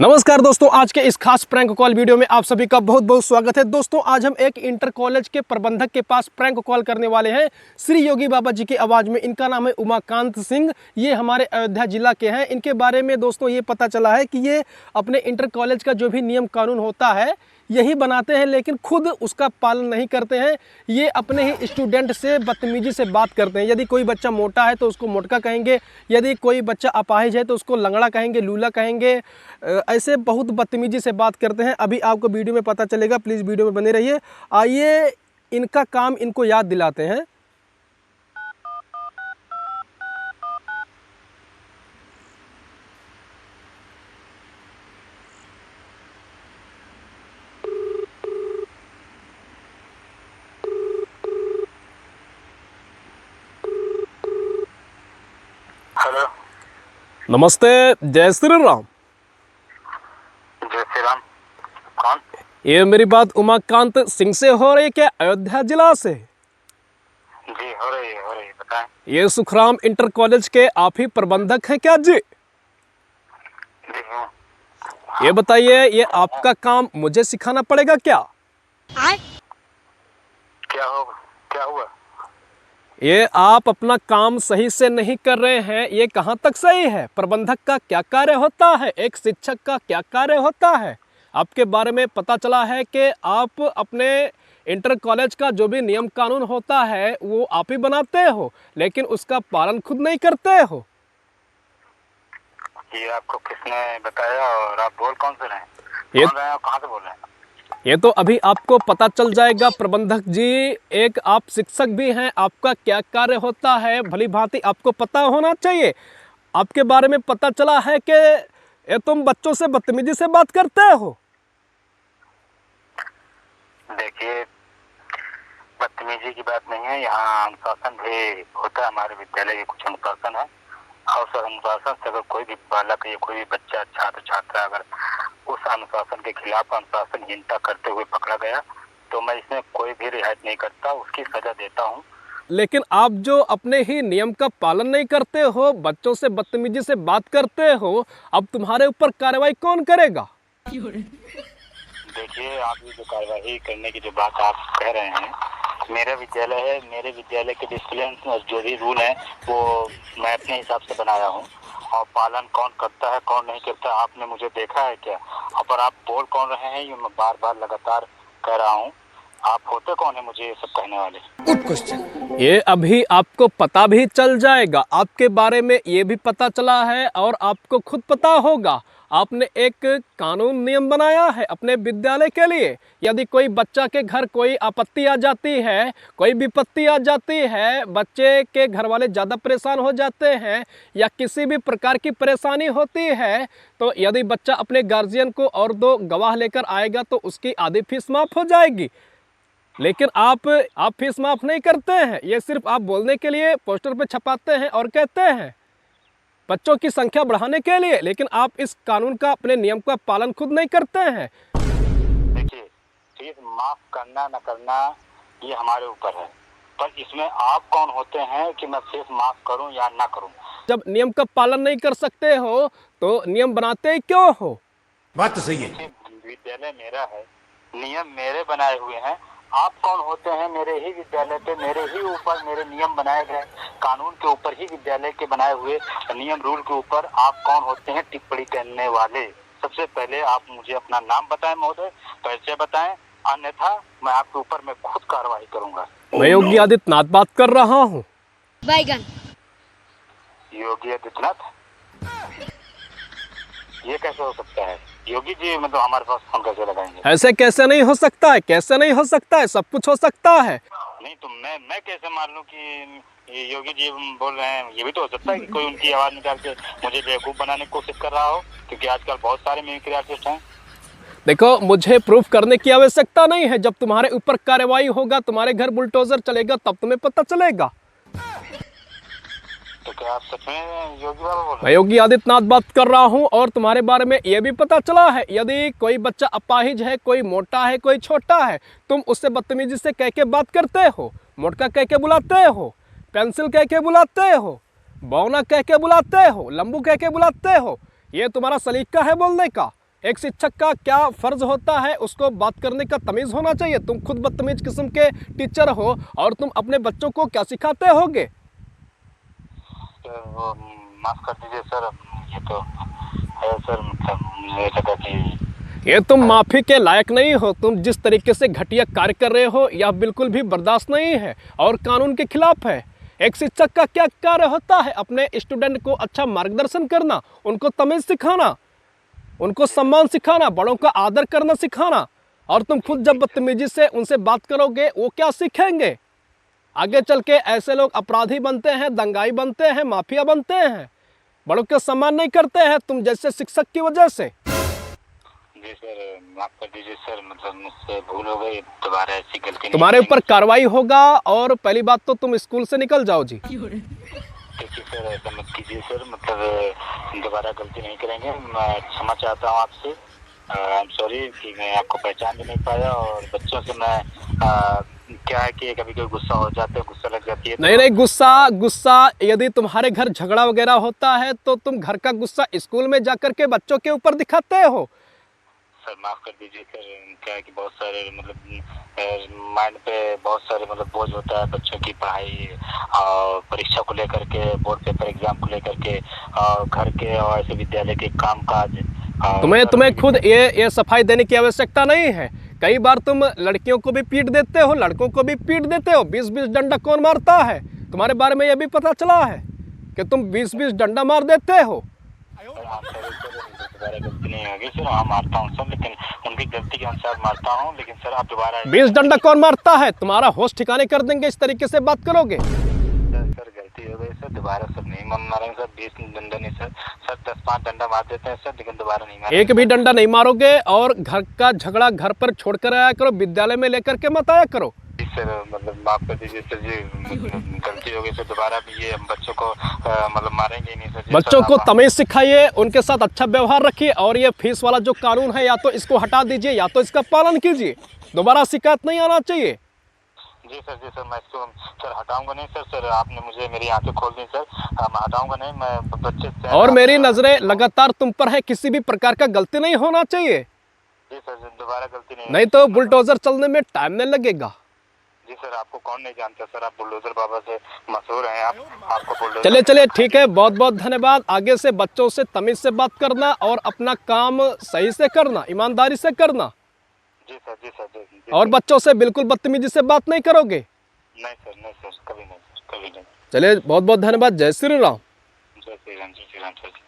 नमस्कार दोस्तों, आज के इस खास प्रैंक कॉल वीडियो में आप सभी का बहुत बहुत स्वागत है। दोस्तों, आज हम एक इंटर कॉलेज के प्रबंधक के पास प्रैंक कॉल करने वाले हैं श्री योगी बाबा जी की आवाज़ में। इनका नाम है उमाकांत सिंह। ये हमारे अयोध्या जिला के हैं। इनके बारे में दोस्तों ये पता चला है कि ये अपने इंटर कॉलेज का जो भी नियम कानून होता है यही बनाते हैं, लेकिन खुद उसका पालन नहीं करते हैं। ये अपने ही स्टूडेंट से बदतमीजी से बात करते हैं। यदि कोई बच्चा मोटा है तो उसको मोटका कहेंगे, यदि कोई बच्चा अपाहिज है तो उसको लंगड़ा कहेंगे, लूला कहेंगे। ऐसे बहुत बदतमीजी से बात करते हैं। अभी आपको वीडियो में पता चलेगा, प्लीज़ वीडियो में बने रहिए। आइए इनका काम इनको याद दिलाते हैं। हेलो। नमस्ते, जय श्री राम। जय श्री राम। कौन? ये मेरी बात उमाकांत सिंह से हो रही है क्या, अयोध्या जिला से? जी हो रही है बताएं। ये सुखराम इंटर कॉलेज के आप ही प्रबंधक हैं क्या जी? जी हूँ। ये बताइए, ये आपका काम मुझे सिखाना पड़ेगा क्या? क्या हुआ? ये आप अपना काम सही से नहीं कर रहे हैं, ये कहाँ तक सही है? प्रबंधक का क्या कार्य होता है, एक शिक्षक का क्या कार्य होता है? आपके बारे में पता चला है कि आप अपने इंटर कॉलेज का जो भी नियम कानून होता है वो आप ही बनाते हो, लेकिन उसका पालन खुद नहीं करते हो। ये आपको किसने बताया और आप बोल कौन से रहे हैं? ये कौन रहे हैं और कहाँ से बोल रहे हैं? ये तो अभी आपको पता चल जाएगा प्रबंधक जी। एक आप शिक्षक भी हैं, आपका क्या कार्य होता है भली भांति आपको पता होना चाहिए। आपके बारे में पता चला है कि ये तुम बच्चों से बदतमीजी से बात करते हो। देखिए, बदतमीजी की बात नहीं है। यहाँ अनुशासन भी होता है। हमारे विद्यालय के कुछ अनुशासन है और उस अनुशासन से अगर कोई भी बालक या कोई भी बच्चा छात्र छात्रा अगर उस अनुशासन के खिलाफ अनुशासनहीनता करते हुए पकड़ा गया तो मैं इसमें कोई भी रियायत नहीं करता, उसकी सजा देता हूँ। लेकिन आप जो अपने ही नियम का पालन नहीं करते हो, बच्चों से बदतमीजी से बात करते हो, अब तुम्हारे ऊपर कार्रवाई कौन करेगा? देखिए, आप ये जो कार्यवाही करने की जो बात आप कह रहे हैं, मेरा विद्यालय है। मेरे विद्यालय के डिसिप्लिन और जो भी रूल है वो मैं अपने हिसाब से बनाया हूँ और पालन कौन करता है कौन नहीं करता आपने मुझे देखा है क्या? और आप बोल कौन रहे हैं ये मैं बार बार लगातार कह रहा हूँ। आप होते कौन है मुझे ये सब कहने वाले? Good question. ये अभी आपको पता भी चल जाएगा। आपके बारे में ये भी पता चला है और आपको खुद पता होगा। आपने एक कानून नियम बनाया है अपने विद्यालय के लिए। यदि कोई बच्चा के घर कोई आपत्ति आ जाती है, कोई विपत्ति आ जाती है, बच्चे के घर वाले ज़्यादा परेशान हो जाते हैं या किसी भी प्रकार की परेशानी होती है, तो यदि बच्चा अपने गार्जियन को और 2 गवाह लेकर आएगा तो उसकी आधी फीस माफ़ हो जाएगी। लेकिन आप फीस माफ़ नहीं करते हैं। ये सिर्फ आप बोलने के लिए पोस्टर पे छपाते हैं और कहते हैं बच्चों की संख्या बढ़ाने के लिए, लेकिन आप इस कानून का, अपने नियम का पालन खुद नहीं करते हैं। देखिए, फीस माफ करना न करना ये हमारे ऊपर है, पर इसमें आप कौन होते हैं कि मैं फीस माफ करूं या ना करूं? जब नियम का पालन नहीं कर सकते हो तो नियम बनाते ही क्यों हो? बात तो सही है। विद्यालय मेरा है, नियम मेरे बनाए हुए हैं। आप कौन होते हैं मेरे ही विद्यालय पे, मेरे ही ऊपर मेरे नियम बनाए गए कानून के ऊपर ही विद्यालय के बनाए हुए नियम रूल के ऊपर आप कौन होते हैं टिप्पणी करने वाले? सबसे पहले आप मुझे अपना नाम बताएं महोदय, परिचय बताएं, अन्यथा मैं आपके ऊपर मैं खुद कार्रवाई करूंगा। मैं योगी आदित्यनाथ बात कर रहा हूँ। बैगन। योगी आदित्यनाथ? ये कैसे हो सकता है? योगी जी मतलब हमारे पास फोन कैसे लगाएंगे? ऐसे कैसे नहीं हो सकता है, कैसे नहीं हो सकता है, सब कुछ हो सकता है। नहीं तो मैं कैसे मान लूं कि ये योगी जी बोल रहे हैं? ये भी तो हो सकता है कि कोई उनकी आवाज निकाल के मुझे बेवकूफ बनाने की कोशिश कर रहा हो, क्योंकि आजकल बहुत सारे मिमिक्री आर्टिस्ट हैं। देखो, मुझे प्रूफ करने की आवश्यकता नहीं है। जब तुम्हारे ऊपर कार्रवाई होगा, तुम्हारे घर बुलडोजर चलेगा, तब तुम्हें पता चलेगा। तो क्या आप सच में योगी बाबा बोल रहे मैं योगी आदित्यनाथ बात कर रहा हूँ और तुम्हारे बारे में ये भी पता चला है, यदि कोई बच्चा अपाहिज है, कोई मोटा है, कोई छोटा है, तुम उससे बदतमीजी से कह के बात करते हो, मोटका कह के बुलाते हो, पेंसिल कह के बुलाते हो, बौना कह के बुलाते हो, लंबू कह के बुलाते हो। ये तुम्हारा सलीका है बोलने का। एक शिक्षक का क्या फर्ज होता है, उसको बात करने का तमीज़ होना चाहिए। तुम खुद बदतमीज किस्म के टीचर हो और तुम अपने बच्चों को क्या सिखाते होगे? वो माफ कर दीजिए सर, ये तो है सर, मतलब मुझे लगा कि ये तुम माफ़ी के लायक नहीं हो। तुम जिस तरीके से घटिया कार्य कर रहे हो यह बिल्कुल भी बर्दाश्त नहीं है और कानून के खिलाफ है। एक शिक्षक का क्या कार्य होता है? अपने स्टूडेंट को अच्छा मार्गदर्शन करना, उनको तमीज़ सिखाना, उनको सम्मान सिखाना, बड़ों का आदर करना सिखाना। और तुम खुद जब बदतमीजी से उनसे बात करोगे वो क्या सीखेंगे? आगे चल के ऐसे लोग अपराधी बनते हैं, दंगाई बनते हैं, माफिया बनते हैं, बड़ों का सम्मान नहीं करते हैं तुम जैसे शिक्षक की वजह से। जी सर, माफ कर दीजिए सर, मतलब मुझसे भूल हो गई, दोबारा ऐसी गलती नहीं तुम्हारे ऊपर करेंगे। कार्रवाई होगा और पहली बात तो तुम स्कूल से निकल जाओ जी। देखिए सर, ऐसा मत कीजिए सर, मतलब दोबारा गलती नहीं करेंगे। मैं क्षमा चाहता हूँ आपसे। आई एम सॉरी कि मैं आपको पहचान भी नहीं पाया, और बच्चों से मैं क्या है कि कभी कभी गुस्सा हो जाता है, गुस्सा लग जाती है। नहीं नहीं, गुस्सा यदि तुम्हारे घर झगड़ा वगैरह होता है तो तुम घर का गुस्सा स्कूल में जाकर के बच्चों के ऊपर दिखाते हो। सर माफ कर दीजिए सर, क्या है कि बहुत सारे मतलब माइंड पे बहुत सारे मतलब बोझ होता है, बच्चों की पढ़ाई और परीक्षा को लेकर के, बोर्ड पेपर एग्जाम को लेकर के, और घर के और ऐसे विद्यालय के काम काज। तुम्हें खुद ये सफाई देने की आवश्यकता नहीं है। कई बार तुम लड़कियों को भी पीट देते हो, लड़कों को भी पीट देते हो। 20-20 डंडा कौन मारता है? तुम्हारे बारे में यह भी पता चला है कि तुम 20-20 डंडा मार देते हो। दोबारा गलती नहीं होगी सर, हाँ मारता हूँ सर, लेकिन उनकी गलती के अनुसार मारता हूँ। लेकिन सर आप दोबारा 20 डंडा कौन मारता है? तुम्हारा होश ठिकाने कर देंगे इस तरीके से बात करोगे। सर गलती हो गई सर, दोबारा सर नहीं मारेंगे सर। 20 डंडा नहीं सर, 10-5 डंडा मार देते हैं सर, लेकिन दोबारा नहीं मारेंगे। एक भी डंडा नहीं मारोगे और घर का झगड़ा घर पर छोड़ कर आया करो, विद्यालय में लेकर के मत आया करो। जी सर, मतलब माफ कर दीजिए सर जी, गलती हो गई सर, दोबारा भी ये हम बच्चों को मतलब मारेंगे नहीं सर जी। बच्चों सर, को तमीज सिखाइए, उनके साथ अच्छा व्यवहार रखिए और ये फीस वाला जो कानून है या तो इसको हटा दीजिए या तो इसका पालन कीजिए। दोबारा शिकायत नहीं आना चाहिए। जी सर, मैं इसको सर हटाऊंगा नहीं सर। सर आपने मुझे मेरी आंखें खोल दी सर, मैं हटाऊंगा नहीं, मैं बच्चे से। और मेरी नजरें लगातार तुम पर है, किसी भी प्रकार का गलती नहीं होना चाहिए। जी सर, दोबारा गलती नहीं तो बुलडोजर चलने में टाइम नहीं लगेगा। जी सर, आपको कौन नहीं जानता सर, आप बुलडोजर बाबा से मशहूर हैं। आपको बुलडोजर। चलिए ठीक है, बहुत बहुत धन्यवाद। आगे से बच्चों से तमीज से बात करना और अपना काम सही से करना, ईमानदारी से करना। जी सर। और बच्चों से बिल्कुल बदतमीजी से बात नहीं करोगे। नहीं सर, कभी नहीं। चलिए बहुत बहुत धन्यवाद। जय श्री राम। जय श्री राम सर जी।